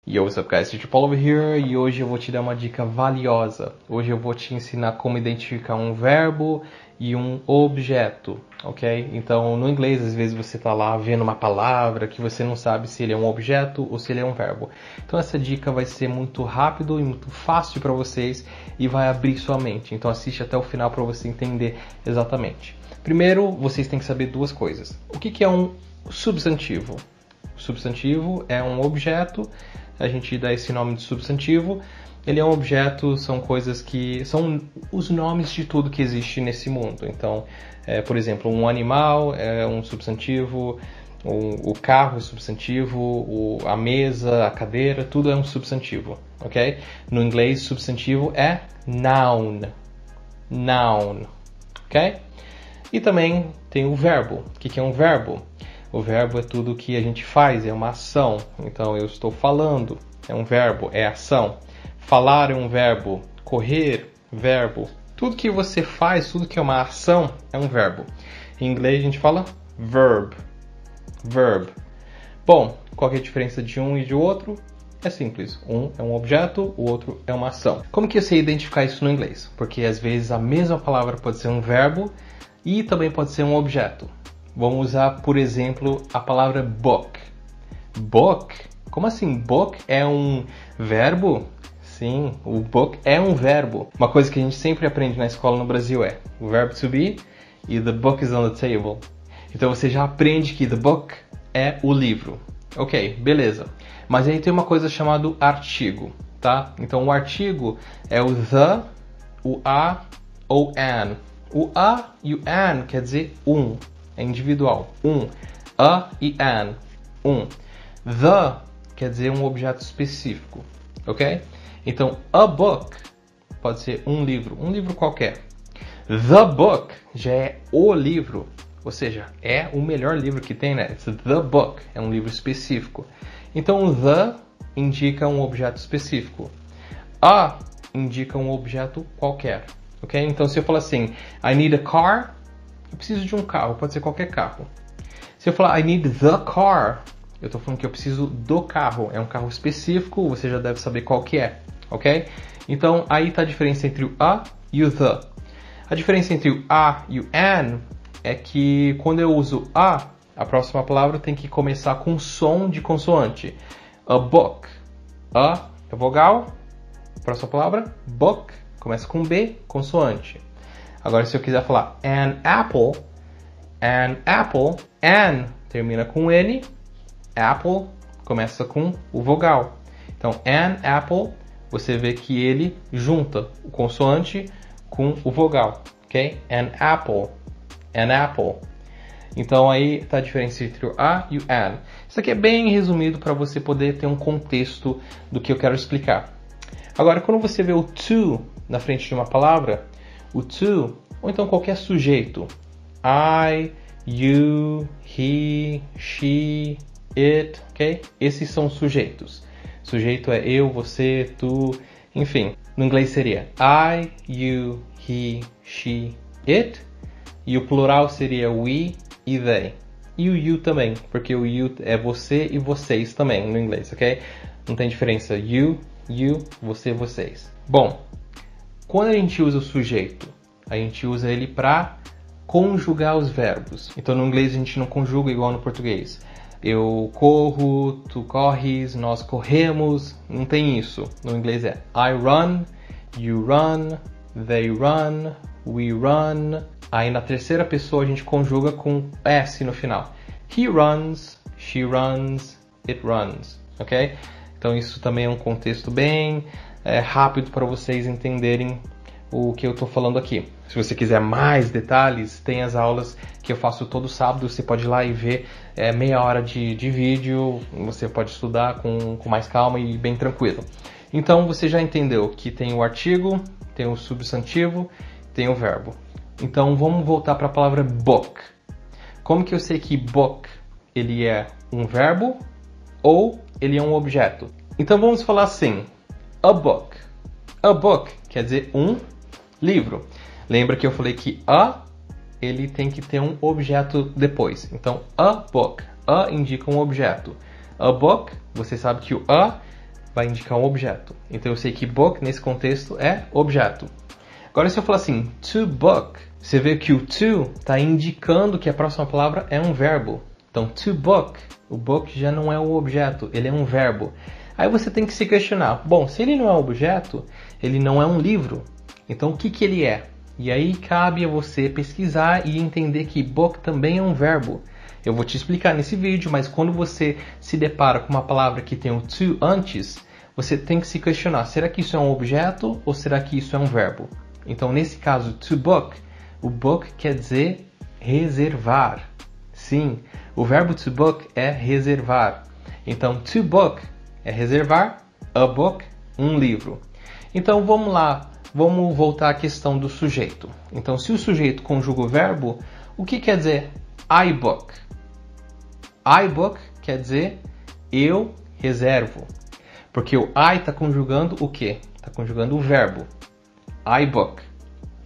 Yo, what's up guys, Teacher Paul over here e hoje eu vou te dar uma dica valiosa. Hoje eu vou te ensinar como identificar um verbo e um objeto, ok? Então no inglês às vezes você tá lá vendo uma palavra que você não sabe se ele é um objeto ou se ele é um verbo. Então essa dica vai ser muito rápido e muito fácil para vocês e vai abrir sua mente. Então assiste até o final para você entender exatamente. Primeiro, vocês têm que saber duas coisas. O que é um substantivo? O substantivo é um objeto. A gente dá esse nome de substantivo. Ele é um objeto, são coisas que são os nomes de tudo que existe nesse mundo. Então, por exemplo, um animal é um substantivo, o carro é substantivo, a mesa, a cadeira, tudo é um substantivo, ok? No inglês, substantivo é noun, noun, ok? E também tem o verbo. O que é um verbo? O verbo é tudo que a gente faz, é uma ação. Então, eu estou falando, é um verbo, é ação. Falar é um verbo, correr, verbo. Tudo que você faz, tudo que é uma ação, é um verbo. Em inglês, a gente fala verb, verb. Bom, qual é a diferença de um e de outro? É simples. Um é um objeto, o outro é uma ação. Como que eu sei identificar isso no inglês? Porque, às vezes, a mesma palavra pode ser um verbo e também pode ser um objeto. Vamos usar, por exemplo, a palavra book. Book? Como assim? Book é um verbo? Sim, o book é um verbo. Uma coisa que a gente sempre aprende na escola no Brasil é o verbo to be e the book is on the table. Então você já aprende que the book é o livro. Ok, beleza. Mas aí tem uma coisa chamada artigo, tá? Então o artigo é o the, o a ou an. O a e o an quer dizer um. É individual. A e an. The quer dizer um objeto específico. Ok? Então, a book pode ser um livro qualquer. The book já é o livro. Ou seja, é o melhor livro que tem, né? It's the book. É um livro específico. Então, the indica um objeto específico. A indica um objeto qualquer. Ok? Então, se eu falar assim, I need a car, eu preciso de um carro, pode ser qualquer carro. Se eu falar I need the car, eu estou falando que eu preciso do carro. É um carro específico, você já deve saber qual que é, ok? Então, aí está a diferença entre o a e o the. A diferença entre o a e o an é que quando eu uso a próxima palavra tem que começar com som de consoante. A book. A é vogal. Próxima palavra, book. Começa com B, consoante. Agora, se eu quiser falar an apple, an termina com N, apple começa com o vogal. Então, an apple, você vê que ele junta o consoante com o vogal, ok? An apple. Então, aí está a diferença entre o a e o an. Isso aqui é bem resumido para você poder ter um contexto do que eu quero explicar. Agora, quando você vê o to na frente de uma palavra, o to, ou então qualquer sujeito, I, you, he, she, it, ok? Esses são sujeitos. Sujeito é eu, você, tu, enfim. No inglês seria I, you, he, she, it. E o plural seria we e they. E o you também, porque o you é você e vocês também no inglês, ok? Não tem diferença. You, você, vocês. Bom, quando a gente usa o sujeito, a gente usa ele para conjugar os verbos. Então, no inglês, a gente não conjuga igual no português. Eu corro, tu corres, nós corremos. Não tem isso. No inglês é I run, you run, they run, we run. Aí, na terceira pessoa, a gente conjuga com S no final. He runs, she runs, it runs. Ok? Então, isso também é um contexto bem rápido para vocês entenderem o que eu estou falando aqui. Se você quiser mais detalhes, tem as aulas que eu faço todo sábado. Você pode ir lá e ver meia hora de vídeo. Você pode estudar com mais calma e bem tranquilo. Então, você já entendeu que tem o artigo, tem o substantivo, tem o verbo. Então, vamos voltar para a palavra book. Como que eu sei que book ele é um verbo ou ele é um objeto? Então, vamos falar assim. A book. A book quer dizer um livro. Lembra que eu falei que ele tem que ter um objeto depois. Então, a book. A indica um objeto. A book, você sabe que o vai indicar um objeto. Então eu sei que book nesse contexto é objeto. Agora se eu falar assim, to book, você vê que o to está indicando que a próxima palavra é um verbo. Então to book, o book já não é o objeto, ele é um verbo. Aí você tem que se questionar, bom, se ele não é um objeto, ele não é um livro, então o que ele é? E aí cabe a você pesquisar e entender que book também é um verbo. Eu vou te explicar nesse vídeo, mas quando você se depara com uma palavra que tem o to antes, você tem que se questionar, será que isso é um objeto ou será que isso é um verbo? Então nesse caso, to book, o book quer dizer reservar. Sim, o verbo to book é reservar. Então to book é reservar, a book, um livro. Então vamos lá, vamos voltar à questão do sujeito. Então se o sujeito conjuga o verbo, o que quer dizer I book? I book quer dizer eu reservo. Porque o I está conjugando o quê? Está conjugando o verbo. I book.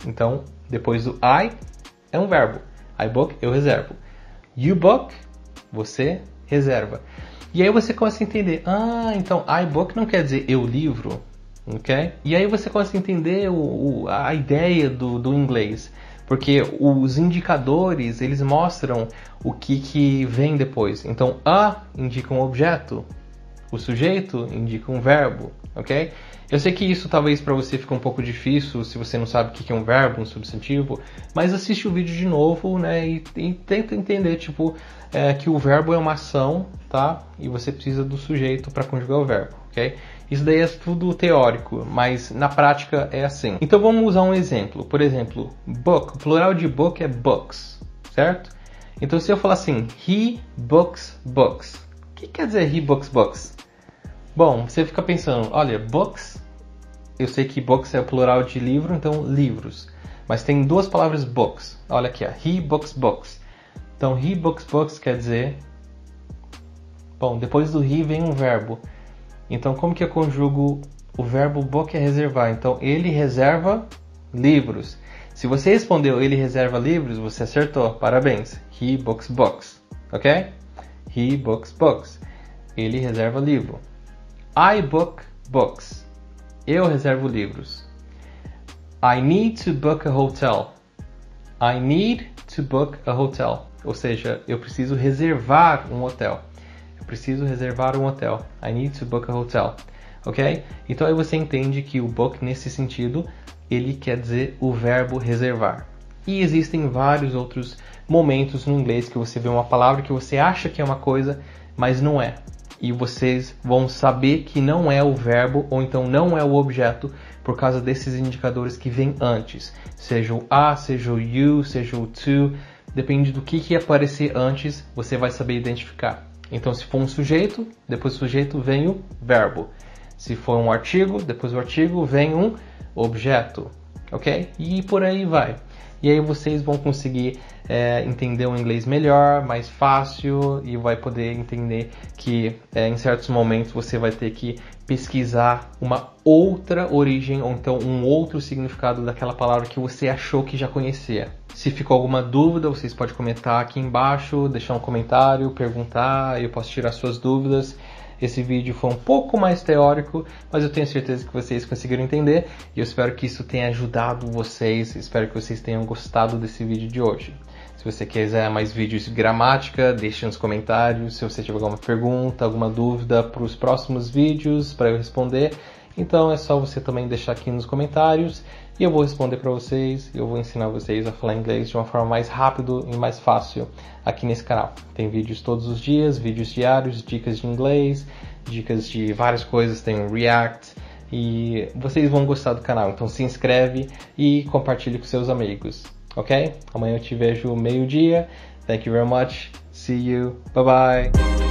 Então, depois do I é um verbo. I book, eu reservo. You book, você reserva. E aí você começa a entender, então I book não quer dizer eu livro, ok? E aí você começa a entender a ideia do inglês. Porque os indicadores, eles mostram o que vem depois. Então, a indica um objeto, o sujeito indica um verbo, ok? Eu sei que isso talvez para você fique um pouco difícil se você não sabe o que é um verbo, um substantivo, mas assiste o vídeo de novo, né, e tenta entender, tipo, que o verbo é uma ação, tá? E você precisa do sujeito para conjugar o verbo, ok? Isso daí é tudo teórico, mas na prática é assim. Então vamos usar um exemplo. Por exemplo, book. O plural de book é books, certo? Então se eu falar assim, he books books. O que quer dizer he books books? Bom, você fica pensando, olha, books, eu sei que books é o plural de livro, então livros. Mas tem duas palavras books. Olha aqui, ó, he books books. Então he books books quer dizer... Bom, depois do he vem um verbo. Então, como que eu conjugo o verbo book é reservar? Então, ele reserva livros. Se você respondeu ele reserva livros, você acertou. Parabéns. He books books. Ok? He books books. Ele reserva livro. I book books. Eu reservo livros. I need to book a hotel. I need to book a hotel. Ou seja, eu preciso reservar um hotel. Preciso reservar um hotel. I need to book a hotel. Ok? Então aí você entende que o book, nesse sentido, ele quer dizer o verbo reservar. E existem vários outros momentos no inglês que você vê uma palavra que você acha que é uma coisa, mas não é. E vocês vão saber que não é o verbo ou então não é o objeto por causa desses indicadores que vêm antes. Seja o a, seja o you, seja o to. Depende do que aparecer antes, você vai saber identificar. Então, se for um sujeito, depois do sujeito vem o verbo. Se for um artigo, depois do artigo vem um objeto, ok? E por aí vai. E aí vocês vão conseguir entender o inglês melhor, mais fácil, e vai poder entender que em certos momentos você vai ter que pesquisar uma outra origem ou então um outro significado daquela palavra que você achou que já conhecia. Se ficou alguma dúvida, vocês podem comentar aqui embaixo, deixar um comentário, perguntar, eu posso tirar suas dúvidas. Esse vídeo foi um pouco mais teórico, mas eu tenho certeza que vocês conseguiram entender e eu espero que isso tenha ajudado vocês, espero que vocês tenham gostado desse vídeo de hoje. Se você quiser mais vídeos de gramática, deixe nos comentários. Se você tiver alguma pergunta, alguma dúvida para os próximos vídeos, para eu responder, então é só você também deixar aqui nos comentários e eu vou responder para vocês. Eu vou ensinar vocês a falar inglês de uma forma mais rápida e mais fácil aqui nesse canal. Tem vídeos todos os dias, vídeos diários, dicas de inglês, dicas de várias coisas, tem o React e vocês vão gostar do canal. Então se inscreve e compartilhe com seus amigos. Ok? Amanhã eu te vejo meio-dia. Thank you very much. See you. Bye bye.